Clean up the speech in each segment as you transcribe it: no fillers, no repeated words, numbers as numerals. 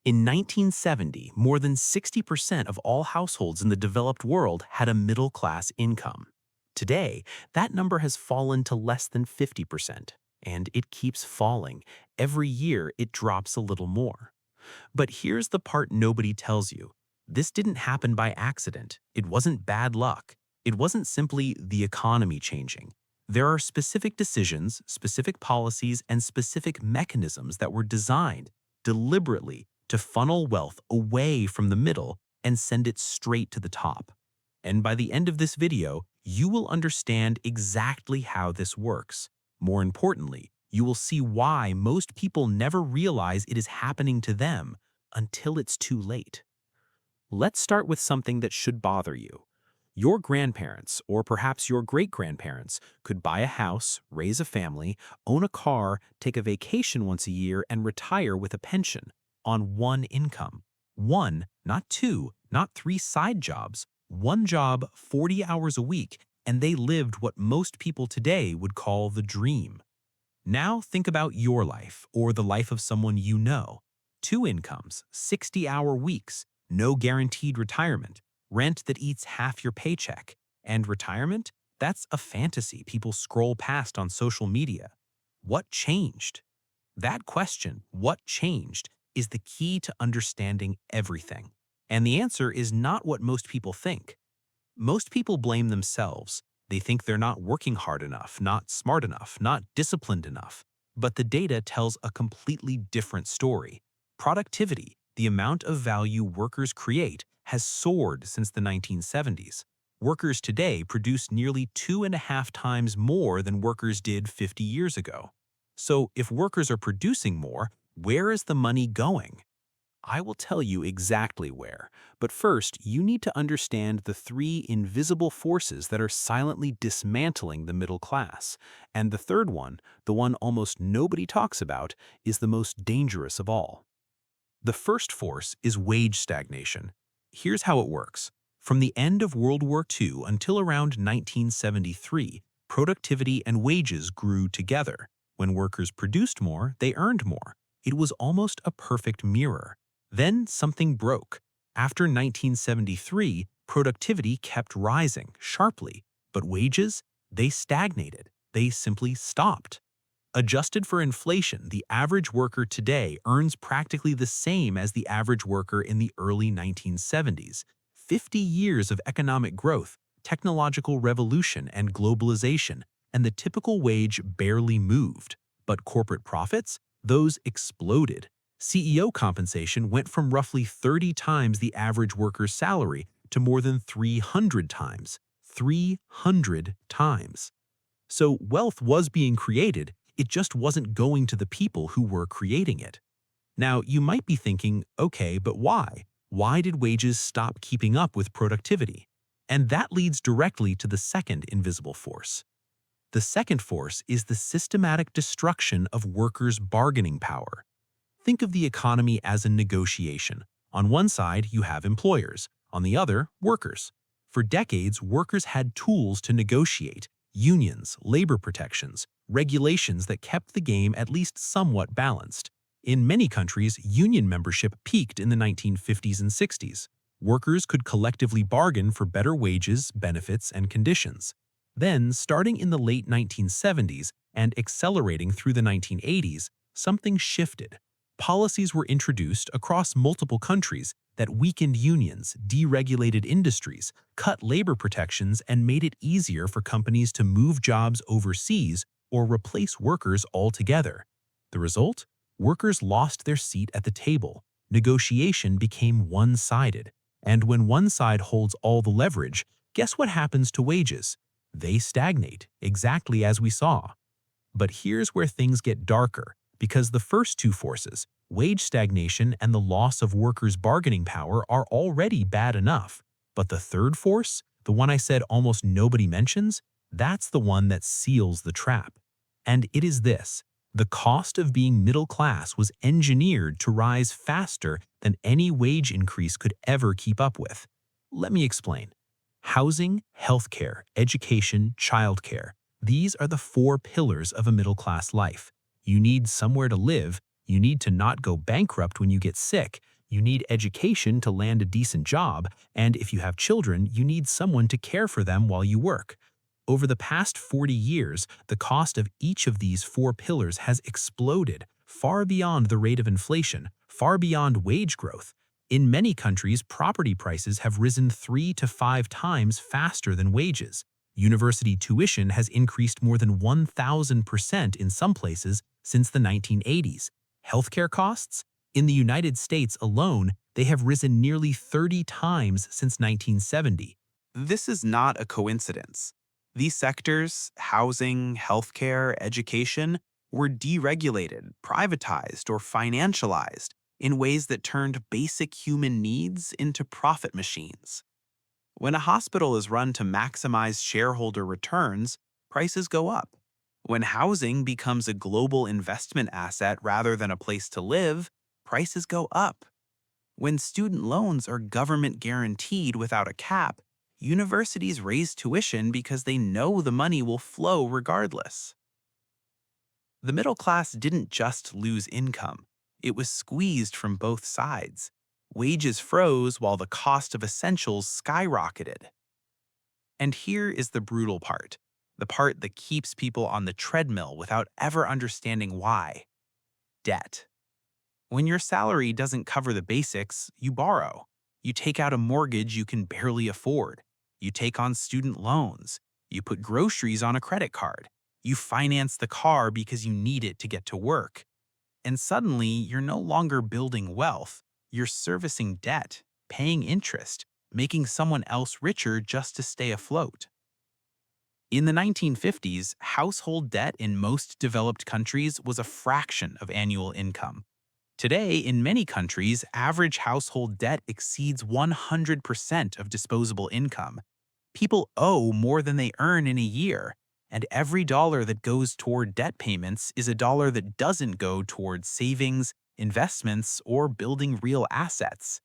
In 1970, more than 60% of all households in the developed world had a middle-class income. Today, that number has fallen to less than 50%, and it keeps falling. Every year, it drops a little more. But here's the part nobody tells you. This didn't happen by accident. It wasn't bad luck. It wasn't simply the economy changing. There are specific decisions, specific policies, and specific mechanisms that were designed deliberately to funnel wealth away from the middle and send it straight to the top. And by the end of this video, you will understand exactly how this works. More importantly, you will see why most people never realize it is happening to them until it's too late. Let's start with something that should bother you. Your grandparents, or perhaps your great-grandparents, could buy a house, raise a family, own a car, take a vacation once a year, and retire with a pension on one income. One, not two, not three side jobs, one job 40 hours a week, and they lived what most people today would call the dream. Now think about your life or the life of someone you know. Two incomes, 60-hour weeks, no guaranteed retirement, rent that eats half your paycheck, and retirement? That's a fantasy people scroll past on social media. What changed? That question, what changed, is the key to understanding everything. And the answer is not what most people think. Most people blame themselves. They think they're not working hard enough, not smart enough, not disciplined enough. But the data tells a completely different story. Productivity, the amount of value workers create, has soared since the 1970s. Workers today produce nearly 2.5 times more than workers did 50 years ago. So if workers are producing more, where is the money going? I will tell you exactly where, but first you need to understand the three invisible forces that are silently dismantling the middle class. And the third one, the one almost nobody talks about, is the most dangerous of all. The first force is wage stagnation. Here's how it works. From the end of World War II until around 1973, productivity and wages grew together. When workers produced more, they earned more. It was almost a perfect mirror. Then something broke. After 1973, productivity kept rising sharply, but wages, they stagnated. They simply stopped. Adjusted for inflation, the average worker today earns practically the same as the average worker in the early 1970s. 50 years of economic growth, technological revolution, and globalization, and the typical wage barely moved. But corporate profits? Those exploded. CEO compensation went from roughly 30 times the average worker's salary to more than 300 times. 300 times. So wealth was being created, it just wasn't going to the people who were creating it. Now, you might be thinking, okay, but why? Why did wages stop keeping up with productivity? And that leads directly to the second invisible force. The second force is the systematic destruction of workers' bargaining power. Think of the economy as a negotiation. On one side, you have employers. On the other, workers. For decades, workers had tools to negotiate: unions, labor protections, regulations that kept the game at least somewhat balanced. In many countries, union membership peaked in the 1950s and 60s. Workers could collectively bargain for better wages, benefits, and conditions. Then, starting in the late 1970s and accelerating through the 1980s, something shifted. Policies were introduced across multiple countries that weakened unions, deregulated industries, cut labor protections, and made it easier for companies to move jobs overseas or replace workers altogether. The result? Workers lost their seat at the table. Negotiation became one-sided. And when one side holds all the leverage, guess what happens to wages? They stagnate, exactly as we saw. But here's where things get darker. Because the first two forces, wage stagnation and the loss of workers' bargaining power, are already bad enough. But the third force, the one I said almost nobody mentions, that's the one that seals the trap. And it is this: the cost of being middle class was engineered to rise faster than any wage increase could ever keep up with. Let me explain. Housing, healthcare, education, childcare, these are the four pillars of a middle-class life. You need somewhere to live, you need to not go bankrupt when you get sick, You need education to land a decent job, and if you have children, you need someone to care for them while you work. Over the past 40 years, the cost of each of these four pillars has exploded, far beyond the rate of inflation, far beyond wage growth. In many countries, property prices have risen 3 to 5 times faster than wages. University tuition has increased more than 1,000% in some places since the 1980s. Healthcare costs? In the United States alone, they have risen nearly 30 times since 1970. This is not a coincidence. These sectors, housing, healthcare, education, were deregulated, privatized, or financialized in ways that turned basic human needs into profit machines. When a hospital is run to maximize shareholder returns, prices go up. When housing becomes a global investment asset rather than a place to live, prices go up. When student loans are government guaranteed without a cap, universities raise tuition because they know the money will flow regardless. The middle class didn't just lose income, it was squeezed from both sides. Wages froze while the cost of essentials skyrocketed. And here is the brutal part, the part that keeps people on the treadmill without ever understanding why: debt. When your salary doesn't cover the basics, you borrow. You take out a mortgage you can barely afford. You take on student loans. You put groceries on a credit card. You finance the car because you need it to get to work. And suddenly, you're no longer building wealth. You're servicing debt, paying interest, making someone else richer just to stay afloat. In the 1950s, household debt in most developed countries was a fraction of annual income. Today, in many countries, average household debt exceeds 100% of disposable income. People owe more than they earn in a year, and every dollar that goes toward debt payments is a dollar that doesn't go toward savings, investments, or building real assets.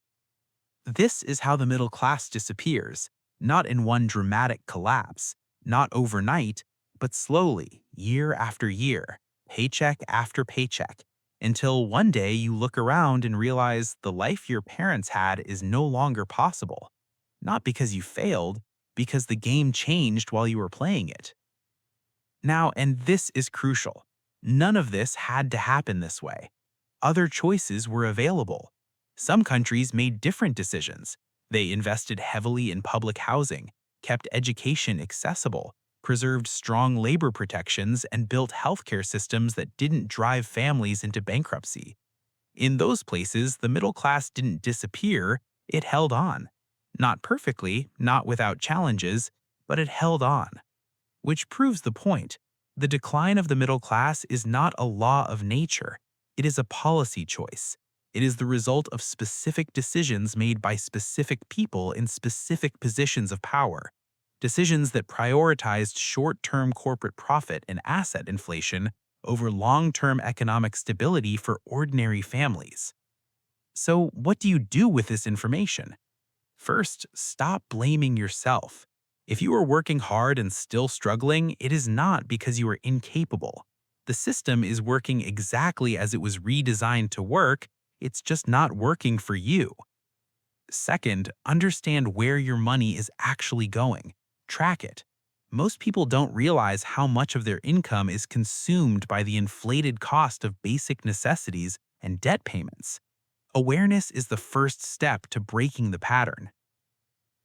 This is how the middle class disappears, not in one dramatic collapse, not overnight, but slowly, year after year, paycheck after paycheck, until one day you look around and realize the life your parents had is no longer possible. Not because you failed, because the game changed while you were playing it. Now, and this is crucial, none of this had to happen this way. Other choices were available. Some countries made different decisions. They invested heavily in public housing, kept education accessible, preserved strong labor protections, and built healthcare systems that didn't drive families into bankruptcy. In those places, the middle class didn't disappear, it held on. Not perfectly, not without challenges, but it held on. Which proves the point. The decline of the middle class is not a law of nature. It is a policy choice. It is the result of specific decisions made by specific people in specific positions of power. Decisions that prioritized short-term corporate profit and asset inflation over long-term economic stability for ordinary families. So, what do you do with this information? First, stop blaming yourself. If you are working hard and still struggling, it is not because you are incapable. The system is working exactly as it was redesigned to work, it's just not working for you. Second, understand where your money is actually going. Track it. Most people don't realize how much of their income is consumed by the inflated cost of basic necessities and debt payments. Awareness is the first step to breaking the pattern.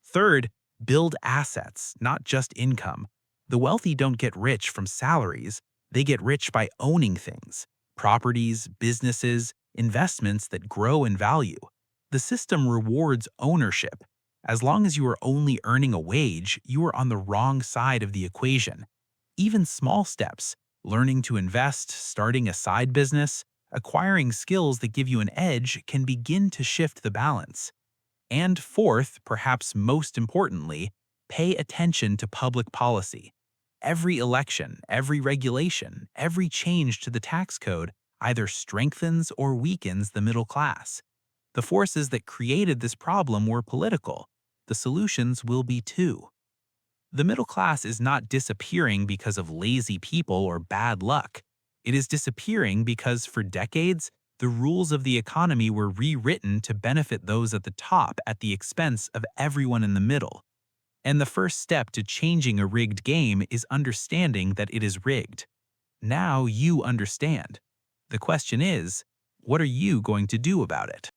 Third, build assets, not just income. The wealthy don't get rich from salaries, they get rich by owning things, properties, businesses, investments that grow in value. The system rewards ownership. As long as you are only earning a wage, you are on the wrong side of the equation. Even small steps, learning to invest, starting a side business, acquiring skills that give you an edge can begin to shift the balance. And fourth, perhaps most importantly, pay attention to public policy. Every election, every regulation, every change to the tax code either strengthens or weakens the middle class. The forces that created this problem were political. The solutions will be too. The middle class is not disappearing because of lazy people or bad luck. It is disappearing because for decades, The rules of the economy were rewritten to benefit those at the top at the expense of everyone in the middle. And the first step to changing a rigged game is understanding that it is rigged. Now you understand. The question is, what are you going to do about it?